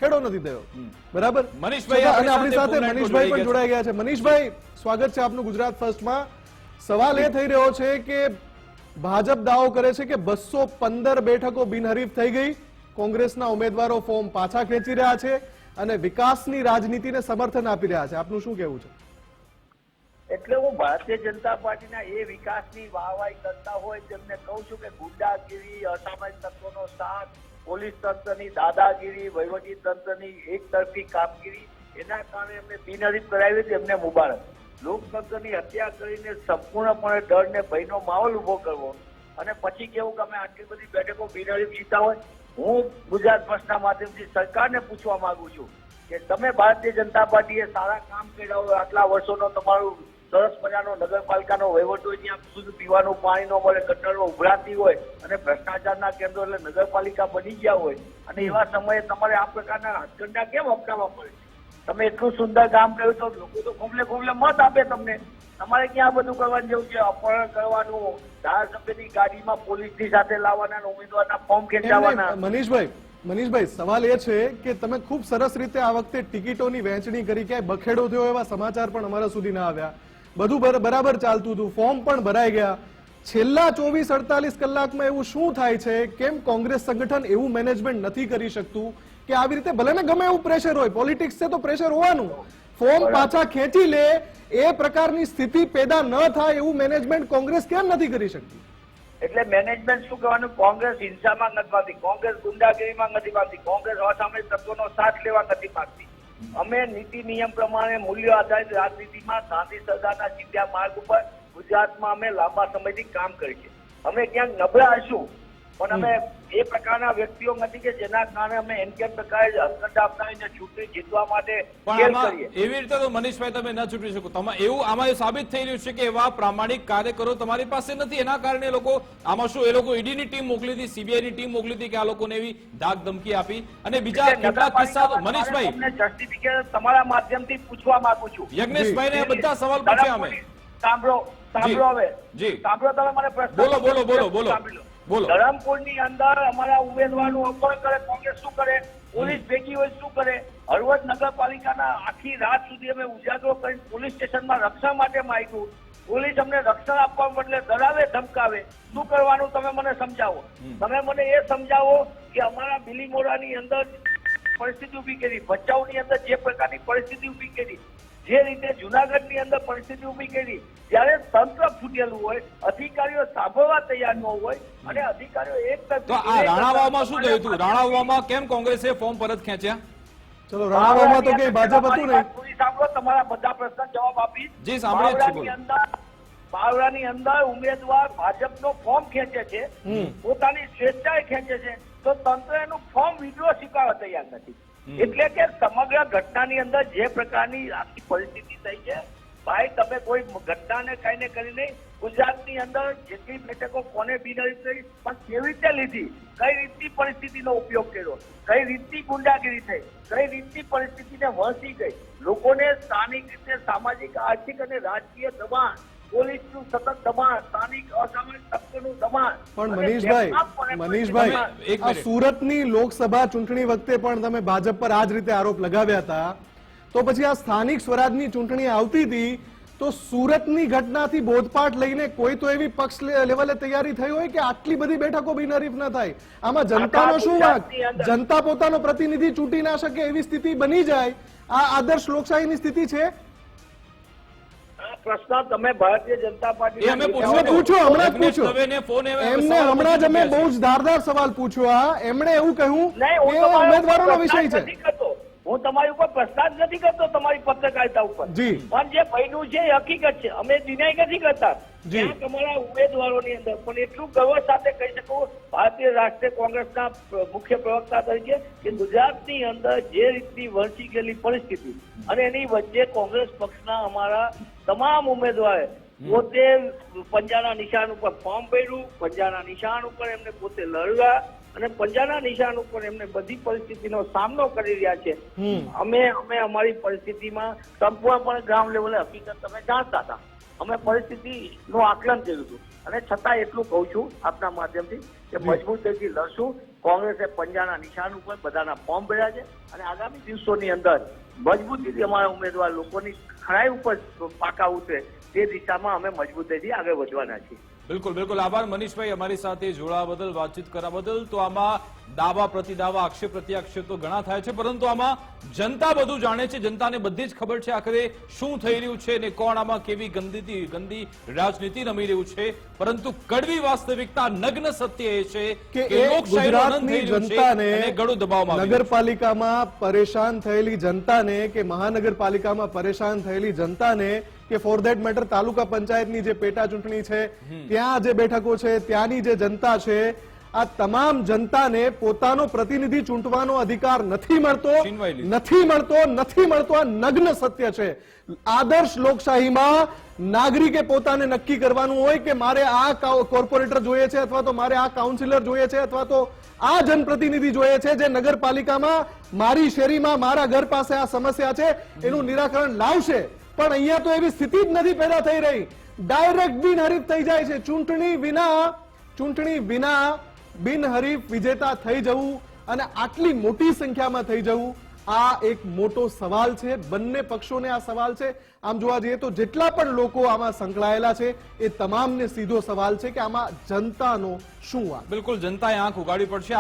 ખેડો નથી થયો, બરાબર? મનીષભાઈ અને આપણી સાથે મનીષભાઈ પણ જોડાઈ ગયા છે. મનીષભાઈ, સ્વાગત છે આપનું ગુજરાત ફર્સ્ટમાં. સવાલ એ થઈ રહ્યો છે કે ભાજપ દાવો કરે છે કે 215 બેઠકો બિનહરીફ થઈ ગઈ, કોંગ્રેસના ઉમેદવારો ફોર્મ પાછા ખેંચી રહ્યા છે અને વિકાસની રાજનીતિને સમર્થન આપી રહ્યા છે. આપનું શું કહેવું છે? એટલે હું ભારતીય જનતા પાર્ટીના એ વિકાસની વાહવાહી કરતા હોય તેમને કહું છું કે ગુંડાગીરી, અસામાજિક તત્વોનો સાથ, પોલીસ તંત્રની દાદાગીરી, વહીવટી તંત્રની એકતરફી કામગીરી, એના કારણે એમને બિનહરીફ કરાવી હતી. એમને મુબારક. લોકતંત્રની હત્યા કરીને સંપૂર્ણપણે ડર ને ભયનો માહોલ ઉભો કરવો અને પછી કેવું કે અમે આટલી બધી બેઠકો બિનહરીફ જીતા હોય. હું ગુજરાત ફર્સ્ટના માધ્યમથી સરકારને પૂછવા માંગુ છું કે તમે ભારતીય જનતા પાર્ટીએ સારા કામ કર્યા હોય, આટલા વર્ષોનો તમારું સરસ મજાનો નગરપાલિકાનો વહીવટ હોય, ત્યાં શુદ્ધ પીવાનું પાણી ન મળે, ગટરો ઉભરાતી હોય અને ભ્રષ્ટાચારના કેન્દ્રો એટલે નગરપાલિકા બની ગયા હોય અને એવા સમયે તમારે આ પ્રકારના હાથકંડા કેમ અપનાવવા પડે? તમે એટલું સુંદર કામ કર્યું તો લોકો તો ખોબલે ખોબલે મત આપે તમને. તમારે ક્યાં બધું કરવાનું જેવું છે? અપહરણ કરવાનું, ધારાસભ્યની ગાડીમાં પોલીસની સાથે લાવવાના, ઉમેદવારના ફોર્મ ખેંચાવવાના. મનીષભાઈ, સવાલ એ છે કે તમે ખૂબ સરસ રીતે આ વખતે ટિકિટોની વહેંચણી કરી, ક્યાંય બખેડો થયો એવા સમાચાર પણ અમારા સુધી ના આવ્યા. બધું બરાબર ચાલતું હતું, ફોર્મ પણ ભરાઈ ગયા. છેલ્લા 24-48 કલાકમાં એવું શું થાય છે? કેમ કોંગ્રેસ સંગઠન એવું મેનેજમેન્ટ નથી કરી શકતું કે આવી રીતે ભલે ને ગમે એવું પ્રેશર હોય, પોલિટિક્સ છે તો પ્રેશર હોવાનું, ફોર્મ પાછા ખેંચી લે, એ પ્રકારની સ્થિતિ પેદા ન થાય એવું મેનેજમેન્ટ કોંગ્રેસ કેમ નથી કરી શકતી? એટલે મેનેજમેન્ટ શું કહેવાનું? કોંગ્રેસ હિંસામાં નથી માંગતી, કોંગ્રેસ ગુંડાગીરીમાં નથી માંગતી, કોંગ્રેસ અસામાજિક તત્વોનો સાથ લેવા નથી માંગતી. અમે નીતિ નિયમ પ્રમાણે મૂલ્યો આધારિત રાજનીતિમાં ગાંધી સરદારના સીધા માર્ગ ઉપર ગુજરાતમાં અમે લાંબા સમયથી કામ કરીએ છીએ. અમે ક્યાંક નબળા હશું પણ અમે એ પ્રકારના વ્યક્તિઓ નથી કે જેના કારણે અમે એનકે પ્રકારે હથકંડા અપનાવીને ચૂંટણી જીતવા માટે એવી રીતે તો મનીષભાઈ તમે ન ચૂંટી શકો. એવું આમાં સાબિત થઈ રહ્યું છે કે એવા પ્રામાણિક કાર્યકરો તમારી પાસે નથી, એના કારણે લોકો આમાં શું, એ લોકો ઈડીની ટીમ મોકલી હતી, સીબીઆઈની ટીમ મોકલી હતી કે આ લોકોને એવી ધાક ધમકી આપી. અને બીજા કેટલાક કિસ્સા મનીષભાઈ જસ્ટિફિકેશન તમારા માધ્યમથી પૂછવા માંગુ છું. યજ્ઞેશભાઈને બધા સવાલ પૂછ્યા અમે. સાંભળો હવે સાંભળો, તમે મને પ્રશ્ન બોલો. ધરમપુરની અંદર અમારા ઉમેદવારનું અપહરણ કરે કોંગ્રેસ શું કરે? પોલીસ ભેગી હોય શું કરે? હળવદ નગરપાલિકાના આખી રાત સુધી અમે ઉજાગરો કરી પોલીસ સ્ટેશનમાં રક્ષણ માટે માંગ્યું. પોલીસ અમને રક્ષણ આપવા બદલે ડરાવે, ધમકાવે. શું કરવાનું તમે મને સમજાવો. તમે મને એ સમજાવો કે અમારા બિલીમોરાની અંદર પરિસ્થિતિ ઉભી કરી, ભચાઉની અંદર જે પ્રકારની પરિસ્થિતિ ઉભી કરી, જે રીતે જુનાગઢની અંદર પરિસ્થિતિ ઉભી કરી, જ્યારે તંત્ર ફૂટેલું હોય, અધિકારીઓ સાંભળવા તૈયાર ન હોય અને અધિકારીઓ એક તો આ રાણાવાવમાં શું થયું હતું? રાણાવાવમાં કેમ કોંગ્રેસે ફોર્મ પરત ખેંચ્યા? ચલો, રાણાવાવમાં તો કઈ ભાજપ હતું નહીં. સાંભળો, તમારા બધા પ્રશ્ન જવાબ આપી. જી, સાંભળીએ છીએ. બાવળાની અંદર ઉમેદવાર ભાજપનો ફોર્મ ખેંચે છે, પોતાની સ્વેચ્છાએ ખેંચે છે, તો તંત્ર એનું ફોર્મ વિડ્રો સ્વીકારવા તૈયાર નથી. એટલે કે સમગ્ર ઘટનાની અંદર જે પ્રકારની આખી પરિસ્થિતિ થઈ છે, ભાઈ તમે કોઈ ઘટનાને કઈ ને કરી નહીં. ગુજરાતની અંદર જેટલી બેઠકો કોને બિનહરીફ થઈ પણ કેવી રીતે લીધી, કઈ રીતની પરિસ્થિતિનો ઉપયોગ કર્યો, કઈ રીતની ગુંડાગીરી થઈ, કઈ રીતની પરિસ્થિતિને વહેંચી ગઈ, લોકોને સ્થાનિક રીતે સામાજિક, આર્થિક અને રાજકીય દબાણ, પોલીસનું સતત દબાણ, સ્થાનિક અસામાજિક તત્વોનું દબાણ. પણ મનીષભાઈ, આ સુરતની લોકસભા ચૂંટણી વખતે પણ તમે ભાજપ પર આ જ રીતે આરોપ લગાવ્યા હતા, તો પછી આ સ્થાનિક સ્વરાજની ચૂંટણી આવતી હતી તો સુરતની ઘટનાથી બોધપાઠ લઈને કોઈ તો એવી પક્ષ લેવલે તૈયારી થઈ હોય કે આટલી બધી બેઠકો બિનહરીફ ન થાય. આમાં જનતાનો શું વાંક? જનતા પોતાનો પ્રતિનિધિ ચૂંટી ના શકે એવી સ્થિતિ બની જાય, આ આદર્શ લોકશાહીની સ્થિતિ છે? પ્રશ્ન તમે ભારતીય જનતા પાર્ટી એમને હમણાં જ અમે બહુ જ ધારદાર સવાલ પૂછ્યો. એમણે એવું કહ્યું કે ઉમેદવારોનો વિષય છે. હું તમારી ઉપર પ્રશ્ન જ નથી કરતો, તમારી પત્રકારિતા ઉપર. પણ જે બન્યું છે એ હકીકત છે, અમે ડિનાય નથી કરતા. તમારા ઉમેદવારોની અંદર પણ એટલું ગર્વ સાથે કહી શકું ભારતીય રાષ્ટ્રીય કોંગ્રેસના મુખ્ય પ્રવક્તા તરીકે કે ગુજરાતની અંદર જે રીતની વરસી ગયેલી પરિસ્થિતિ અને એની વચ્ચે કોંગ્રેસ પક્ષના અમારા તમામ ઉમેદવારે પોતે પંજાના નિશાન ઉપર ફોર્મ ભર્યું, પંજાના નિશાન ઉપર એમને પોતે લડ્યા અને પંજાના નિશાન ઉપર એમને બધી પરિસ્થિતિનો સામનો કરી રહ્યા છે. અમે અમારી પરિસ્થિતિમાં સંપૂર્ણપણે ગ્રાઉન્ડ લેવલે હકીકત તમે જાણતા હતા. અમે પરિસ્થિતિનું આકલન કર્યું હતું અને છતાં એટલું કહું છું આપના માધ્યમથી કે મજબૂતીથી લડશું. કોંગ્રેસે પંજાના નિશાન ઉપર બધાના ફોર્મ ભર્યા છે અને આગામી દિવસોની અંદર મજબૂતીથી અમારા ઉમેદવાર લોકોની ખરાઈ ઉપર પાકા ઉતરે તે દિશામાં અમે મજબૂતીથી આગળ વધવાના છીએ. બિલકુલ બિલકુલ આભાર મનીષભાઈ અમારી સાથે જોડાવા બદલ, વાતચીત કરવા બદલ. તો આમાં દાવા પ્રતિદાવા, આક્ષેપ પ્રત્યાક્ષેપ તો ઘણા થાય છે, પરંતુ આમાં જનતા બધું જાણે છે. જનતાને બધી જ ખબર છે આખરે શું થઈ રહ્યું છે અને કોણ આમાં કેવી ગંદી રાજનીતિ રમી રહ્યું છે. પરંતુ કડવી વાસ્તવિકતા, નગ્ન સત્ય એ છે કે લોકશાહીનો અનંત થઈ રહ્યું છે અને ગળું દબાવવામાં આવી રહ્યું છે. નગરપાલિકામાં પરેશાન થયેલી જનતાને કે મહાનગરપાલિકામાં પરેશાન થયેલી જનતાને કે ફોર ધેટ મેટર તાલુકા પંચાયતની જે પેટા ચૂંટણી છે ત્યાં જે બેઠકો છે ત્યાંની જે જનતા છે આ તમામ જનતાને પોતાનો પ્રતિનિધિ ચૂંટવાનો અધિકાર નથી મળતો. આ નગ્ન સત્ય છે. આદર્શ લોકશાહીમાં નાગરિકે પોતાને નક્કી કરવાનું હોય કે મારે આ કોર્પોરેટર જોઈએ છે અથવા તો મારે આ કાઉન્સિલર જોઈએ છે અથવા તો આ જનપ્રતિનિધિ જોઈએ છે જે નગરપાલિકામાં મારી શેરીમાં મારા ઘર પાસે આ સમસ્યા છે એનું નિરાકરણ લાવશે. પણ અહીંયા તો એવી સ્થિતિ જ નથી પેદા થઈ રહી. ડાયરેક્ટ બિનહરીફ થઈ જાય છે. ચૂંટણી વિના બિનહરીફ વિજેતા થઈ જવું અને આટલી મોટી સંખ્યામાં થઈ જવું આ એક મોટો સવાલ છે. બંને પક્ષોને આ સવાલ છે. આમ જોવા જઈએ તો જેટલા પણ લોકો આમાં સંકળાયેલા છે એ તમામને સીધો સવાલ છે કે આમાં જનતાનો શું વાંક. બિલકુલ જનતાએ આંખ ઉગાડવી પડશે.